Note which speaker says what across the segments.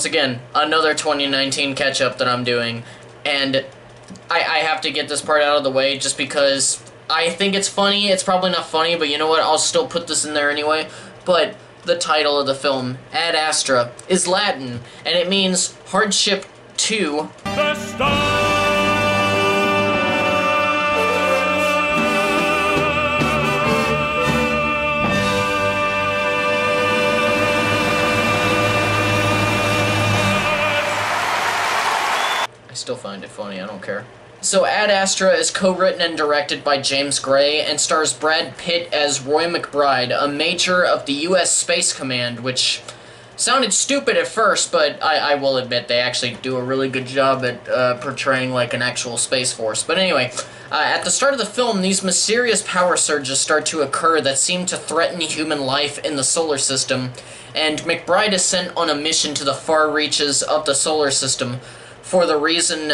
Speaker 1: once again, another 2019 catch-up that I'm doing, and I have to get this part out of the way just because I think it's funny. It's probably not funny, but you know what? I'll still put this in there anyway. But the title of the film, Ad Astra, is Latin, and it means hardship to the stars. I still find it funny, I don't care. So Ad Astra is co-written and directed by James Gray and stars Brad Pitt as Roy McBride, a major of the U.S. Space Command, which sounded stupid at first, but I will admit they actually do a really good job at portraying like an actual Space Force. But anyway, at the start of the film, these mysterious power surges start to occur that seem to threaten human life in the solar system, and McBride is sent on a mission to the far reaches of the solar system for the reason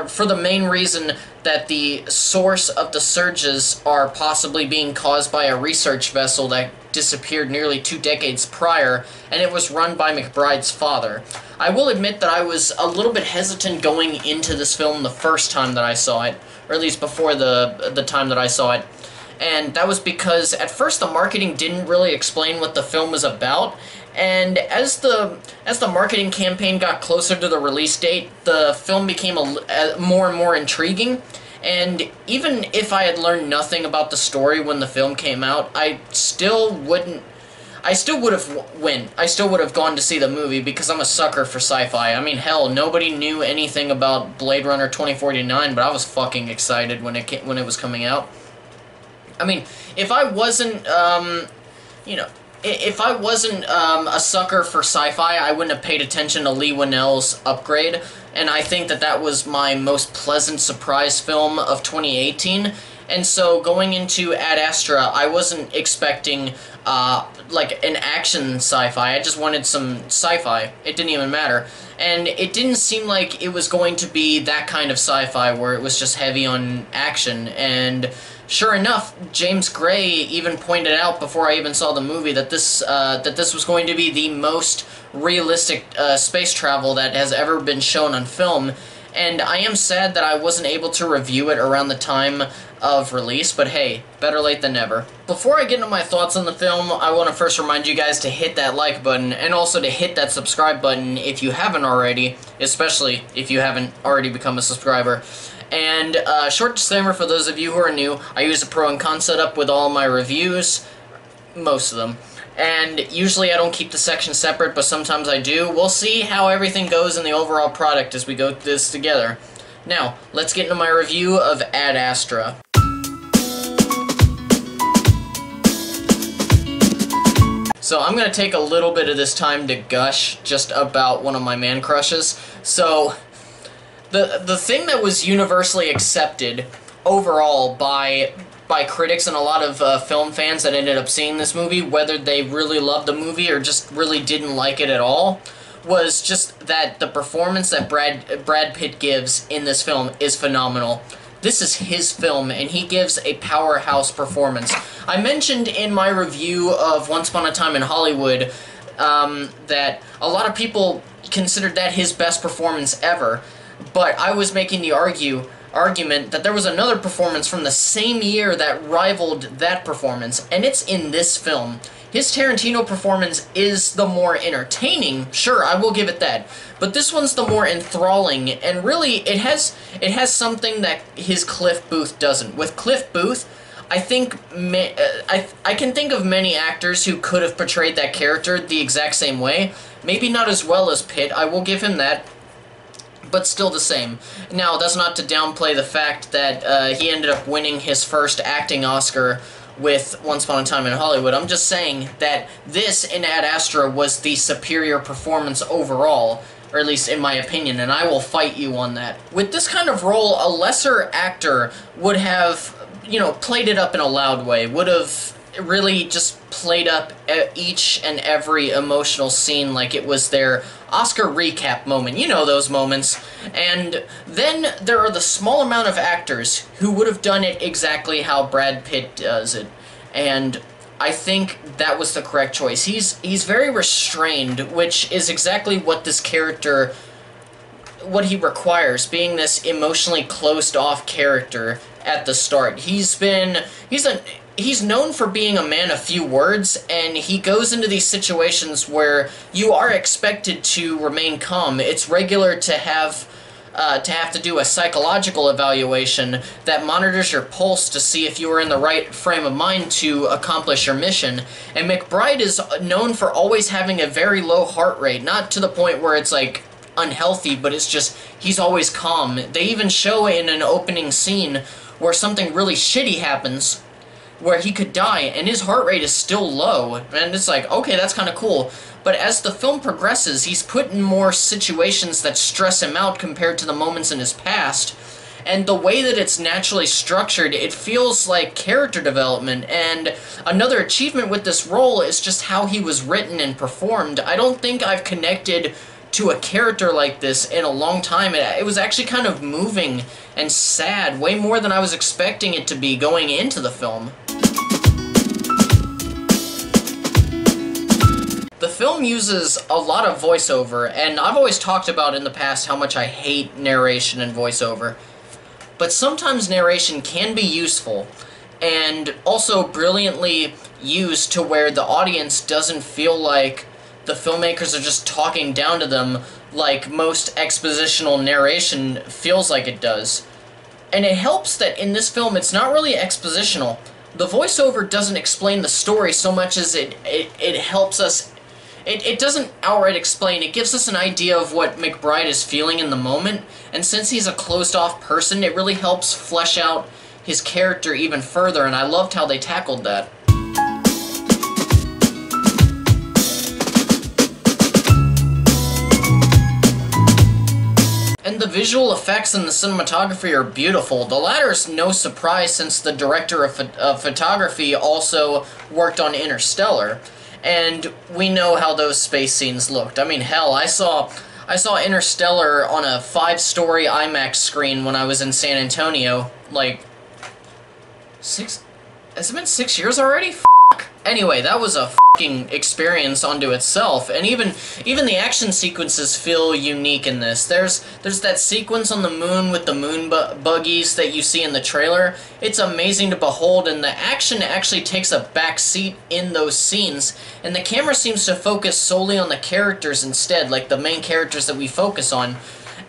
Speaker 1: for the main reason that the source of the surges are possibly being caused by a research vessel that disappeared nearly 2 decades prior, and it was run by McBride's father. I will admit that I was a little bit hesitant going into this film the first time that I saw it, or at least before the time that I saw it. And that was because at first the marketing didn't really explain what the film was about, and as the marketing campaign got closer to the release date, the film became more and more intriguing. And even if I had learned nothing about the story when the film came out, I still would have gone to see the movie because I'm a sucker for sci-fi. I mean, hell, nobody knew anything about Blade Runner 2049, but I was fucking excited when it was coming out. I mean, if I wasn't, if I wasn't a sucker for sci-fi, I wouldn't have paid attention to Leigh Whannell's Upgrade, and I think that that was my most pleasant surprise film of 2018. And so going into Ad Astra, I wasn't expecting like an action sci-fi. I just wanted some sci-fi. It didn't even matter. And it didn't seem like it was going to be that kind of sci-fi where it was just heavy on action. And sure enough, James Gray even pointed out before I even saw the movie that this was going to be the most realistic space travel that has ever been shown on film. And I am sad that I wasn't able to review it around the time of release, but hey, better late than never. Before I get into my thoughts on the film, I want to first remind you guys to hit that like button, and also to hit that subscribe button if you haven't already, especially if you haven't already become a subscriber. And short disclaimer for those of you who are new, I use a pro and con setup with all my reviews, most of them. And usually I don't keep the sections separate, but sometimes I do. We'll see how everything goes in the overall product as we go through this together. Now, let's get into my review of Ad Astra. So I'm going to take a little bit of this time to gush just about one of my man crushes. So, the thing that was universally accepted overall by critics and a lot of film fans that ended up seeing this movie, whether they really loved the movie or just really didn't like it at all, was just that the performance that Brad Pitt gives in this film is phenomenal. This is his film, and he gives a powerhouse performance. I mentioned in my review of Once Upon a Time in Hollywood that a lot of people considered that his best performance ever, but I was making the argument that there was another performance from the same year that rivaled that performance, and it's in this film. His Tarantino performance is the more entertaining, sure, I will give it that, but this one's the more enthralling, and really, it has something that his Cliff Booth doesn't. With Cliff Booth, I think I can think of many actors who could have portrayed that character the exact same way. Maybe not as well as Pitt, I will give him that, but still the same. Now, that's not to downplay the fact that he ended up winning his first acting Oscar with Once Upon a Time in Hollywood. I'm just saying that this in Ad Astra was the superior performance overall, or at least in my opinion, and I will fight you on that. With this kind of role, a lesser actor would have, played it up in a loud way, would have really just played up each and every emotional scene like it was their Oscar recap moment. You know those moments. And then there are the small amount of actors who would have done it exactly how Brad Pitt does it. And I think that was the correct choice. He's very restrained, which is exactly what this character, what he requires, being this emotionally closed-off character at the start. He's known for being a man of few words, and he goes into these situations where you are expected to remain calm. It's regular to have to do a psychological evaluation that monitors your pulse to see if you are in the right frame of mind to accomplish your mission. And McBride is known for always having a very low heart rate, not to the point where it's like unhealthy, but it's just he's always calm. They even show in an opening scene where something really shitty happens, where he could die, and his heart rate is still low, and it's like, okay, that's kind of cool. But as the film progresses, he's put in more situations that stress him out compared to the moments in his past, and the way that it's naturally structured, it feels like character development. And another achievement with this role is just how he was written and performed. I don't think I've connected to a character like this in a long time. It was actually kind of moving and sad, way more than I was expecting it to be going into the film. The film uses a lot of voiceover, and I've always talked about in the past how much I hate narration and voiceover. But sometimes narration can be useful, and also brilliantly used to where the audience doesn't feel like the filmmakers are just talking down to them like most expositional narration feels like it does. And it helps that in this film it's not really expositional. The voiceover doesn't explain the story so much as it helps us. It doesn't outright explain, it gives us an idea of what McBride is feeling in the moment, and since he's a closed-off person, it really helps flesh out his character even further, and I loved how they tackled that. And the visual effects and the cinematography are beautiful. The latter is no surprise since the director of photography also worked on Interstellar. And we know how those space scenes looked. I mean, hell, I saw Interstellar on a 5-story IMAX screen when I was in San Antonio. Like, has it been 6 years already? Anyway, that was a fucking experience unto itself, and even the action sequences feel unique in this. There's that sequence on the moon with the moon buggies that you see in the trailer. It's amazing to behold, and the action actually takes a back seat in those scenes, and the camera seems to focus solely on the characters instead, like the main characters that we focus on.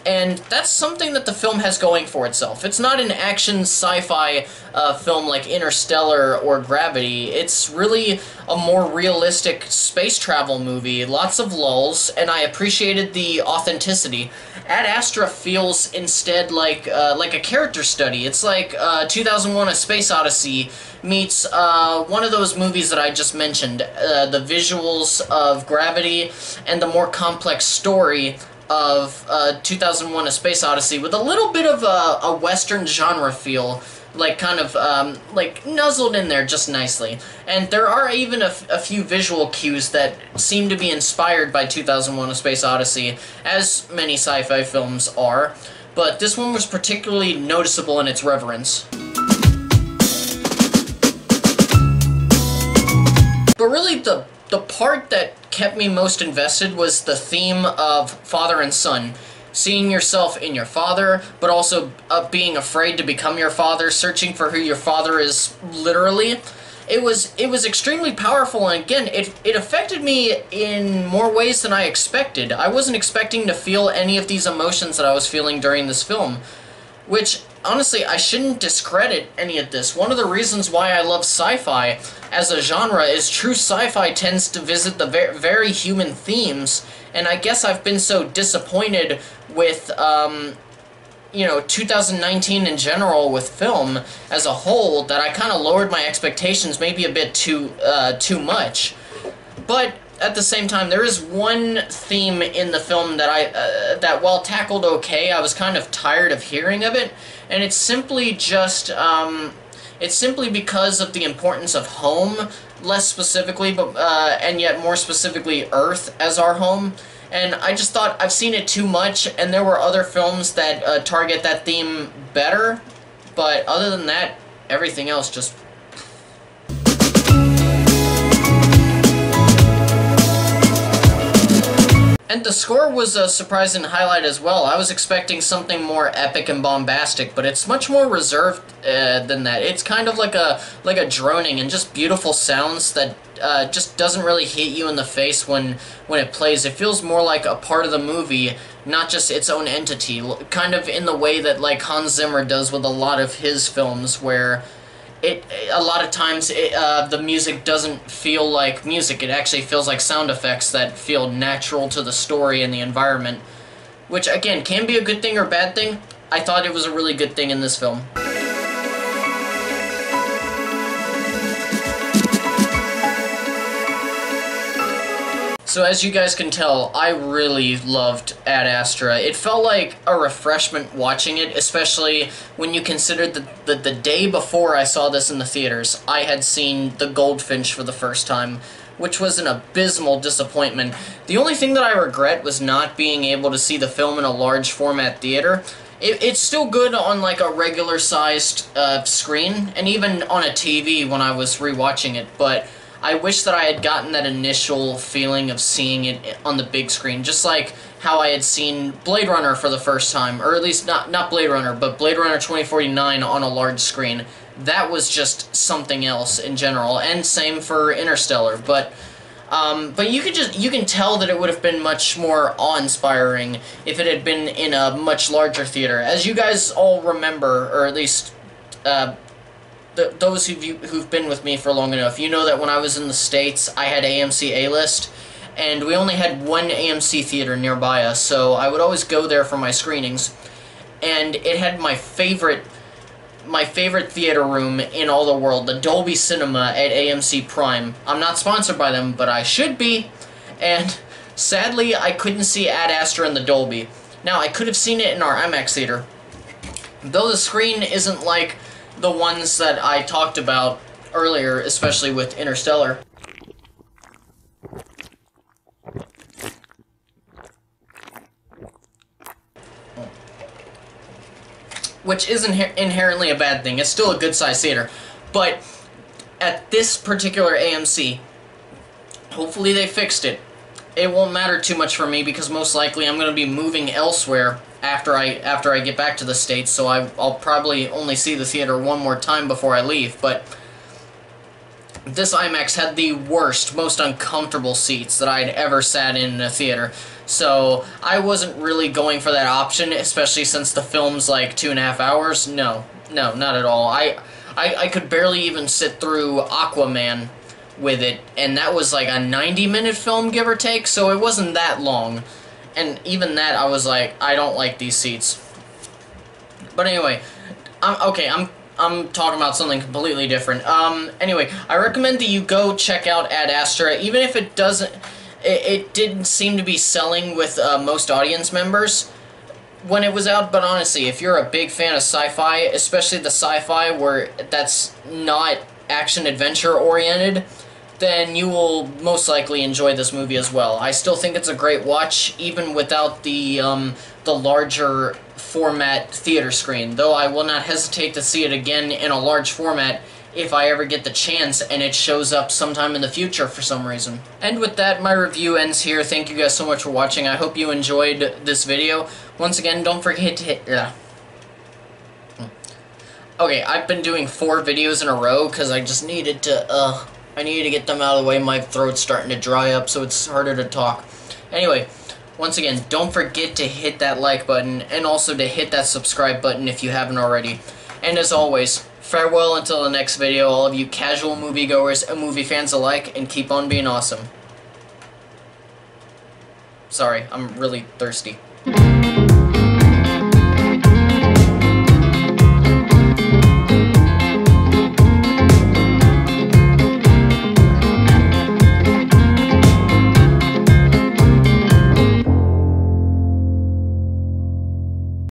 Speaker 1: And that's something that the film has going for itself. It's not an action sci-fi film like Interstellar or Gravity. It's really a more realistic space travel movie. Lots of lulls, and I appreciated the authenticity. Ad Astra feels instead like a character study. It's like 2001: A Space Odyssey meets one of those movies that I just mentioned. The visuals of Gravity and the more complex story of 2001: A Space Odyssey, with a little bit of a Western genre feel, like kind of like nuzzled in there just nicely. And there are even a few visual cues that seem to be inspired by 2001: A Space Odyssey, as many sci-fi films are, but this one was particularly noticeable in its reverence. But really, the part that kept me most invested was the theme of father and son. Seeing yourself in your father, but also being afraid to become your father, searching for who your father is, literally. It was extremely powerful, and again, it affected me in more ways than I expected. I wasn't expecting to feel any of these emotions that I was feeling during this film, which, honestly, I shouldn't discredit any of this. One of the reasons why I love sci-fi as a genre is true sci-fi tends to visit the very human themes, and I guess I've been so disappointed with, you know, 2019 in general with film as a whole that I kind of lowered my expectations maybe a bit too much. But at the same time, there is one theme in the film that that while tackled okay, I was kind of tired of hearing of it, and it's simply just, it's simply because of the importance of home, less specifically, but and yet more specifically Earth as our home. And I just thought I've seen it too much, and there were other films that target that theme better, but other than that, everything else just And the score was a surprising highlight as well. I was expecting something more epic and bombastic, but it's much more reserved than that. It's kind of like a droning and just beautiful sounds that just doesn't really hit you in the face when it plays. It feels more like a part of the movie, not just its own entity. Kind of in the way that like Hans Zimmer does with a lot of his films, where a lot of times the music doesn't feel like music. It actually feels like sound effects that feel natural to the story and the environment, which again can be a good thing or bad thing. I thought it was a really good thing in this film. So as you guys can tell, I really loved Ad Astra. It felt like a refreshment watching it, especially when you consider that the day before I saw this in the theaters, I had seen The Goldfinch for the first time, which was an abysmal disappointment. The only thing that I regret was not being able to see the film in a large format theater. It's still good on like a regular sized screen, and even on a TV when I was rewatching it, but I wish that I had gotten that initial feeling of seeing it on the big screen, just like how I had seen Blade Runner for the first time, or at least not Blade Runner, but Blade Runner 2049 on a large screen. That was just something else in general, and same for Interstellar. But you can tell that it would have been much more awe-inspiring if it had been in a much larger theater. As you guys all remember, or at least those who've been with me for long enough, you know that when I was in the States, I had AMC A-List, and we only had one AMC theater nearby us, so I would always go there for my screenings, and it had my favorite theater room in all the world, the Dolby Cinema at AMC Prime. I'm not sponsored by them, but I should be, and sadly, I couldn't see Ad Astra in the Dolby. Now, I could have seen it in our IMAX theater, though the screen isn't like the ones that I talked about earlier, especially with Interstellar. Which isn't inherently a bad thing. It's still a good-sized theater. But at this particular AMC, hopefully they fixed it. It won't matter too much for me because most likely I'm going to be moving elsewhere after I get back to the States, so I'll probably only see the theater one more time before I leave. But this IMAX had the worst, most uncomfortable seats that I'd ever sat in a theater. So I wasn't really going for that option, especially since the film's like 2.5 hours. No, not at all. I could barely even sit through Aquaman with it, and that was like a 90-minute film, give or take, so it wasn't that long. And even that, I was like, I don't like these seats. But anyway, I'm talking about something completely different. Anyway, I recommend that you go check out Ad Astra, even if it doesn't, it didn't seem to be selling with most audience members when it was out, but honestly, if you're a big fan of sci-fi, especially the sci-fi where that's not action-adventure oriented, then you will most likely enjoy this movie as well. I still think it's a great watch, even without the larger format theater screen, though I will not hesitate to see it again in a large format if I ever get the chance and it shows up sometime in the future for some reason. And with that, my review ends here. Thank you guys so much for watching. I hope you enjoyed this video. Once again, don't forget to hit... Okay, I've been doing 4 videos in a row because I just needed to, I needed to get them out of the way. My throat's starting to dry up, so it's harder to talk. Anyway, once again, don't forget to hit that like button, and also to hit that subscribe button if you haven't already. And as always, farewell until the next video, all of you casual moviegoers and movie fans alike, and keep on being awesome. Sorry, I'm really thirsty.